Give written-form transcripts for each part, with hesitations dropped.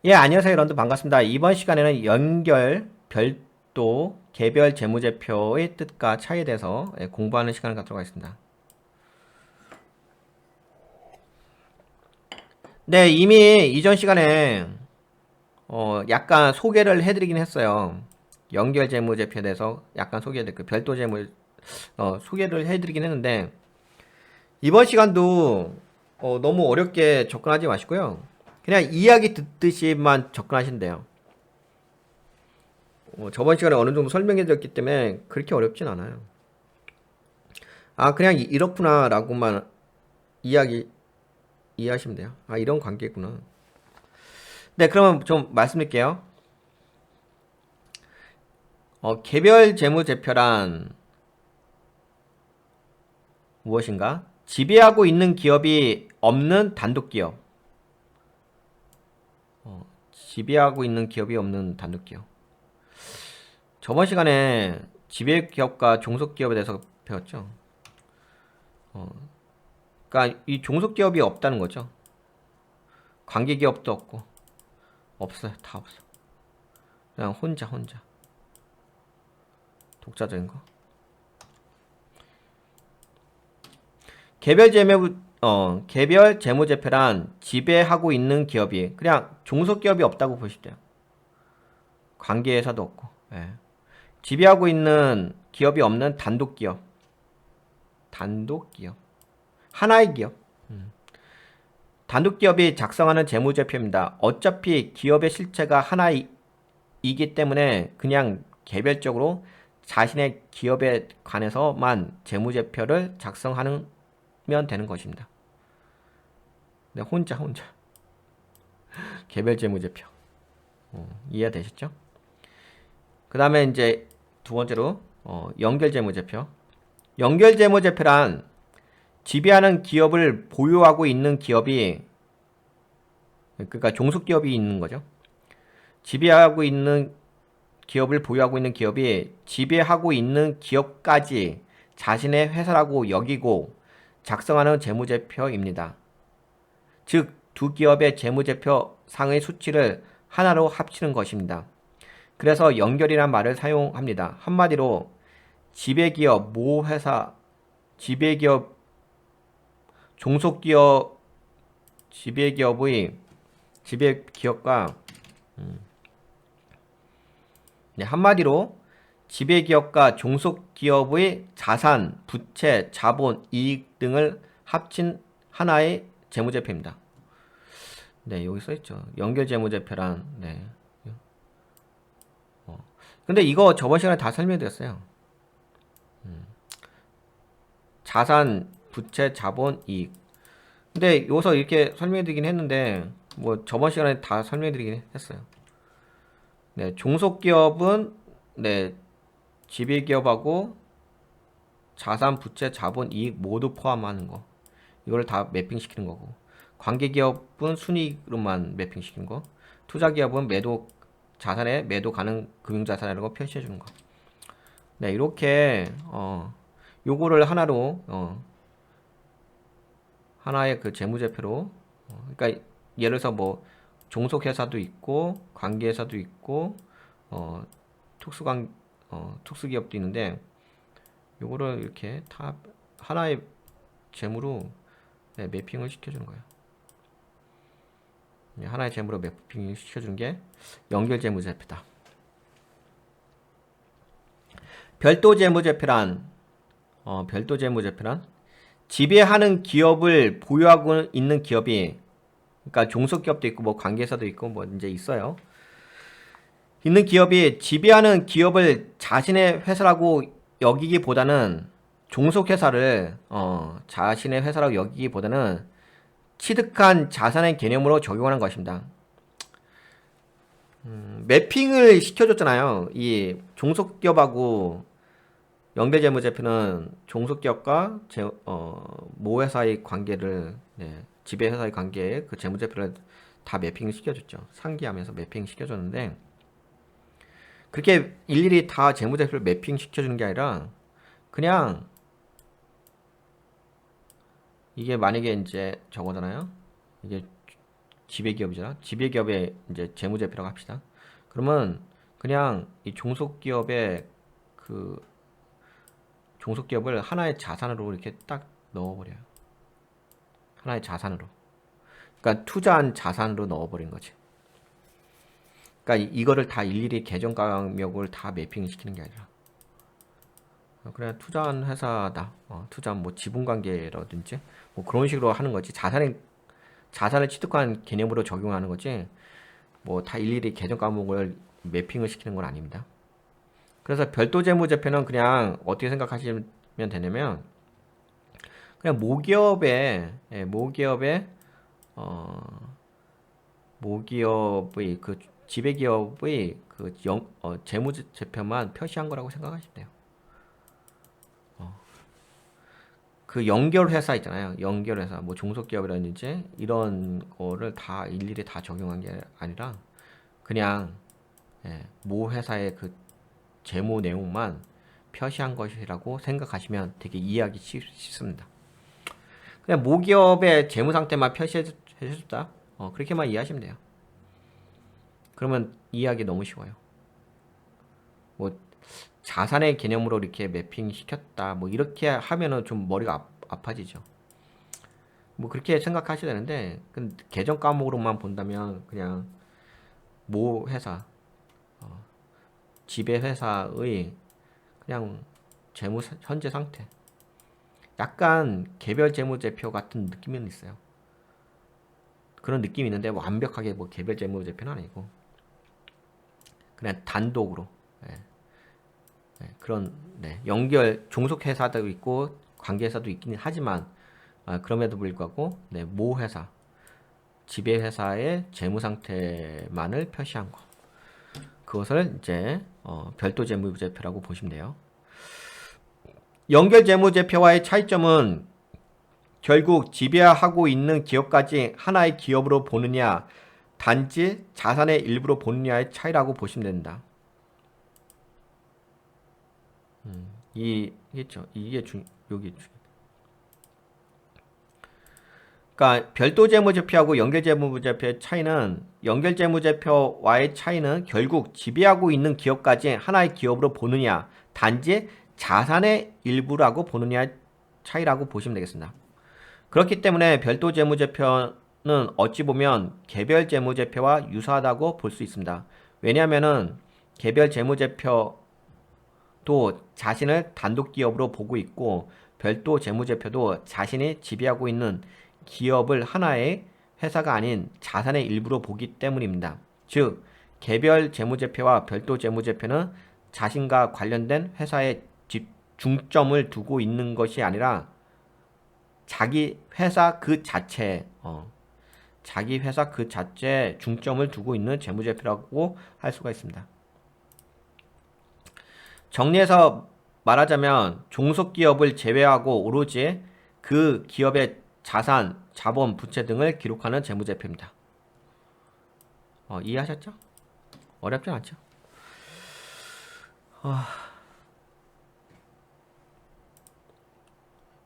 예, 안녕하세요. 여러분들 반갑습니다. 이번 시간에는 연결, 별도, 개별 재무제표의 뜻과 차이에 대해서 공부하는 시간을 갖도록 하겠습니다. 네, 이미 이전 시간에 약간 소개를 해드리긴 했어요. 연결 재무제표에 대해서 약간 소개해드렸고, 별도 재무 소개를 해드리긴 했는데 이번 시간도 너무 어렵게 접근하지 마시고요. 그냥 이야기 듣듯이만 접근하시면 돼요. 저번 시간에 어느 정도 설명해 드렸기 때문에 그렇게 어렵진 않아요. 아, 그냥 이렇구나 라고만 이해하시면 돼요. 아, 이런 관계구나. 네, 그러면 좀 말씀드릴게요. 개별 재무제표란 무엇인가? 지배하고 있는 기업이 없는 단독기업. 지배하고 있는 기업이 없는 단독기업. 저번 시간에 지배기업과 종속기업에 대해서 배웠죠. 그러니까 이 종속기업이 없다는 거죠. 관계기업도 없고 없어요. 다 없어. 그냥 혼자 독자적인 거. 개별 재무제표란 지배하고 있는 기업이 그냥 종속기업이 없다고 보시면 돼요. 관계회사도 없고. 예. 지배하고 있는 기업이 없는 단독기업. 단독기업. 하나의 기업. 단독기업이 작성하는 재무제표입니다. 어차피 기업의 실체가 하나이기 때문에 그냥 개별적으로 자신의 기업에 관해서만 재무제표를 작성하면 되는 것입니다. 네, 혼자. 개별 재무제표. 이해되셨죠? 그 다음에 이제 두 번째로 연결 재무제표. 연결 재무제표란 지배하는 기업을 보유하고 있는 기업이 그러니까 종속기업이 있는 거죠. 지배하고 있는 기업을 보유하고 있는 기업이 지배하고 있는 기업까지 자신의 회사라고 여기고 작성하는 재무제표입니다. 즉, 두 기업의 재무제표 상의 수치를 하나로 합치는 것입니다. 그래서 연결이란 말을 사용합니다. 한마디로 지배기업, 모회사, 지배기업, 종속기업, 지배기업과 한마디로 지배기업과 종속기업의 자산, 부채, 자본, 이익 등을 합친 하나의 재무제표입니다. 네, 여기 써있죠. 연결재무제표란. 네. 근데 이거 저번 시간에 다 설명드렸어요. 자산, 부채, 자본, 이익. 근데 여기서 이렇게 설명드리긴 했는데 뭐 저번 시간에 다 설명드리긴 했어요. 네, 종속기업은 네, 지배기업하고 자산, 부채, 자본, 이익 모두 포함하는 거. 이걸 다 매핑시키는 거고. 관계기업은 순이익으로만 매핑시키는 거. 투자기업은 자산에 매도 가능 금융자산이라고 표시해 주는 거. 네, 이렇게 요거를 하나로 하나의 그 재무제표로 그러니까 예를 들어서 뭐 종속회사도 있고 관계회사도 있고 어, 특수기업도 있는데 요거를 이렇게 다 하나의 재무로 네, 매핑을 시켜주는 거예요. 네, 하나의 재무로 매핑을 시켜주는 게 연결재무제표다. 별도재무제표란 지배하는 기업을 보유하고 있는 기업이 그러니까 종속기업도 있고 뭐 관계사도 있고 뭐 이제 있어요. 있는 기업이 지배하는 기업을 자신의 회사라고 여기기보다는 종속회사를 자신의 회사라고 여기기보다는 취득한 자산의 개념으로 적용하는 것입니다. 매핑을 시켜줬잖아요. 이 종속기업하고 연결재무제표는 종속기업과 모회사의 관계를 지배회사의 관계에 그 재무제표를 다 매핑 시켜줬죠. 상기하면서 매핑 시켜줬는데 그렇게 일일이 다 재무제표를 매핑 시켜주는 게 아니라 그냥 이게 만약에 이제 저거잖아요. 이게 지배기업이잖아. 지배기업의 이제 재무제표라고 합시다. 그러면 그냥 이 종속기업의 그 종속기업을 하나의 자산으로 이렇게 딱 넣어버려요. 하나의 자산으로. 그러니까 투자한 자산으로 넣어버린 거지. 그러니까 이거를 다 일일이 계정 강력을 다 매핑시키는 게 아니라 그냥 투자한 회사다. 투자한 뭐 지분관계라든지 뭐 그런 식으로 하는 거지. 자산을 취득한 개념으로 적용하는 거지. 뭐 다 일일이 계정 과목을 매핑을 시키는 건 아닙니다. 그래서 별도 재무제표는 그냥 어떻게 생각하시면 되냐면 그냥 모기업의 그 지배기업의 그 재무제표만 표시한 거라고 생각하시면 돼요. 그 연결회사 있잖아요. 연결회사, 뭐 종속기업이라든지 이런 거를 다 일일이 다 적용한 게 아니라 그냥 모 회사의 그 재무 내용만 표시한 것이라고 생각하시면 되게 이해하기 쉽습니다. 그냥 모기업의 재무 상태만 표시해줬다. 그렇게만 이해하시면 돼요. 그러면 이해하기 너무 쉬워요. 뭐 자산의 개념으로 이렇게 매핑 시켰다. 뭐 이렇게 하면은 좀 머리가 아파지죠. 뭐 그렇게 생각하셔야 되는데 계정 과목으로만 본다면 그냥 모 회사 지배 회사의 그냥 재무 현재 상태 약간 개별 재무제표 같은 느낌은 있어요. 그런 느낌이 있는데 완벽하게 뭐 개별 재무제표는 아니고 그냥 단독으로 그런 연결 종속회사도 있고 관계회사도 있긴 하지만 그럼에도 불구하고 모 회사 지배회사의 재무상태만을 표시한 거 그것을 이제 별도 재무제표라고 보시면 돼요. 연결 재무제표와의 차이점은 결국 지배하고 있는 기업까지 하나의 기업으로 보느냐 단지 자산의 일부로 보느냐의 차이라고 보시면 된다. 이겠죠. 여기 그러니까 별도 재무제표하고 연결 재무제표의 차이는 연결 재무제표와의 차이는 결국 지배하고 있는 기업까지 하나의 기업으로 보느냐 단지 자산의 일부라고 보느냐의 차이라고 보시면 되겠습니다. 그렇기 때문에 별도 재무제표는 어찌 보면 개별 재무제표와 유사하다고 볼 수 있습니다. 왜냐하면은 개별 재무제표도 자신을 단독 기업으로 보고 있고 별도 재무제표도 자신이 지배하고 있는 기업을 하나의 회사가 아닌 자산의 일부로 보기 때문입니다. 즉, 개별 재무제표와 별도 재무제표는 자신과 관련된 회사에 중점을 두고 있는 것이 아니라 자기 회사 그 자체에 중점을 두고 있는 재무제표라고 할 수가 있습니다. 정리해서 말하자면 종속기업을 제외하고 오로지 그 기업의 자산, 자본, 부채 등을 기록하는 재무제표입니다. 이해하셨죠? 어렵진 않죠?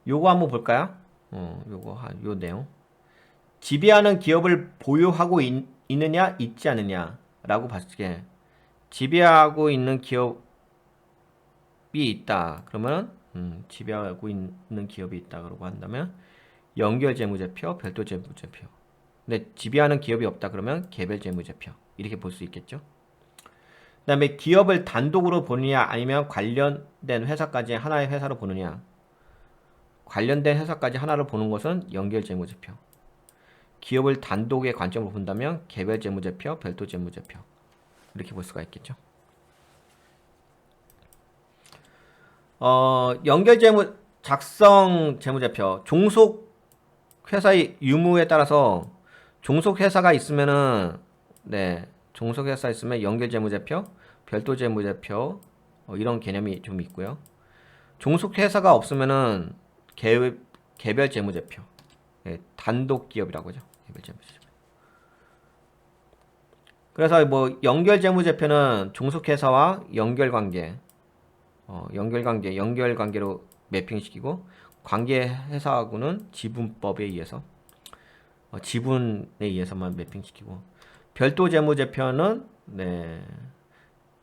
요거 한번 볼까요? 요 내용. 지배하는 기업을 보유하고 있느냐, 있지 않느냐라고 봤을 때 지배하고 있는 기업이 있다. 그러면 지배하고 있는 기업이 있다고 한다면 연결 재무제표, 별도 재무제표. 근데 지배하는 기업이 없다 그러면 개별 재무제표. 이렇게 볼 수 있겠죠. 그 다음에 기업을 단독으로 보느냐 아니면 관련된 회사까지 하나의 회사로 보느냐. 관련된 회사까지 하나로 보는 것은 연결 재무제표. 기업을 단독의 관점으로 본다면 개별 재무제표, 별도 재무제표. 이렇게 볼 수가 있겠죠. 연결 재무 작성 재무제표. 종속 회사의 유무에 따라서 종속 회사가 있으면은 종속 회사 있으면 연결 재무제표, 별도 재무제표 이런 개념이 좀 있고요. 종속 회사가 없으면은 개별 재무제표, 단독 기업이라고 하죠. 개별 재무제표. 그래서 뭐 연결 재무제표는 종속 회사와 연결관계로 매핑시키고 관계 회사하고는 지분법에 의해서 지분에 의해서만 매핑시키고, 별도 재무제표는 네,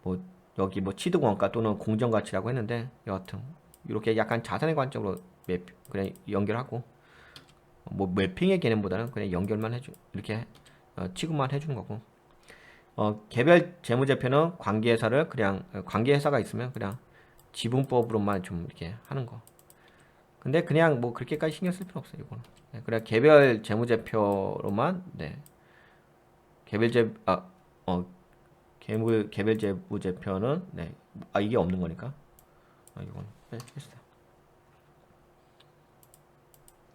뭐 여기 뭐 취득원가 또는 공정가치라고 했는데 여하튼 이렇게 약간 자산의 관점으로 그냥 연결하고, 뭐 매핑의 개념보다는 그냥 연결만 해주 이렇게 취급만 해주는 거고, 개별 재무제표는 관계회사를 그냥 관계회사가 있으면 그냥 지분법으로만 좀 이렇게 하는 거. 근데 그냥 뭐 그렇게까지 신경 쓸 필요 없어요, 이거는. 네, 그냥 개별 재무제표로만, 네, 개별 재 개별 재무제표는, 네, 이게 없는 거니까 이건 했어요.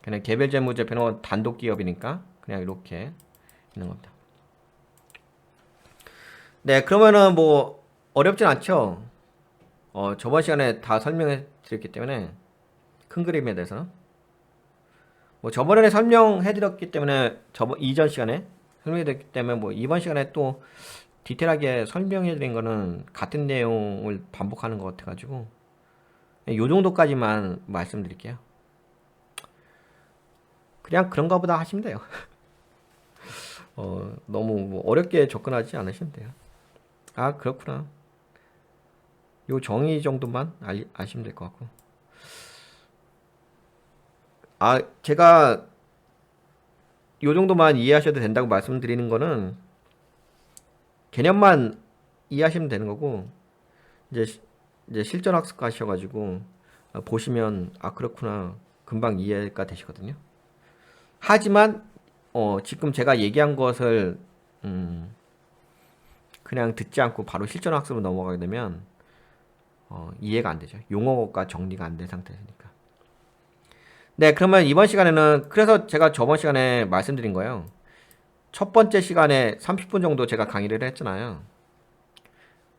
그냥 개별 재무제표는 단독 기업이니까 그냥 이렇게 있는 겁니다. 네, 그러면은 뭐 어렵진 않죠. 저번 시간에 다 설명해 드렸기 때문에 큰 그림에 대해서는 뭐 저번에 설명해 드렸기 때문에 저번 이전 시간에 설명해 드렸기 때문에 뭐 이번 시간에 또 디테일하게 설명해 드린 거는 같은 내용을 반복하는 것 같아 가지고 요 정도까지만 말씀드릴게요. 그냥 그런가 보다 하시면 돼요. 너무 뭐 어렵게 접근하지 않으시면 돼요. 아, 그렇구나. 요 정의 정도만 아시면 될 것 같고. 제가 요 정도만 이해하셔도 된다고 말씀드리는 거는 개념만 이해하시면 되는 거고, 이제 실전 학습 가셔가지고 보시면 그렇구나 금방 이해가 되시거든요. 하지만 지금 제가 얘기한 것을 그냥 듣지 않고 바로 실전 학습으로 넘어가게 되면 이해가 안 되죠. 용어가 정리가 안 된 상태니까. 네, 그러면 이번 시간에는 그래서 제가 저번 시간에 말씀드린 거예요. 첫 번째 시간에 30분 정도 제가 강의를 했잖아요.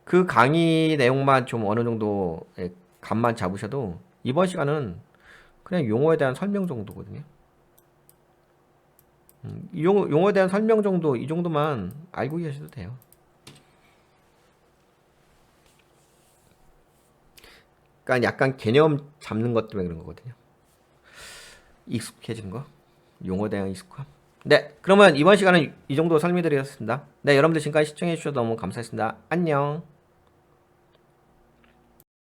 그 강의 내용만 좀 어느 정도 감만 잡으셔도 이번 시간은 그냥 용어에 대한 설명 정도거든요. 용어에 대한 설명 정도, 이 정도만 알고 계셔도 돼요. 그러니까 약간 개념 잡는 것 때문에 그런 거거든요. 익숙해지는 거, 용어에 대한 익숙함. 네, 그러면 이번 시간은 이 정도 설명드리겠습니다. 네, 여러분들 지금까지 시청해 주셔서 너무 감사했습니다. 안녕.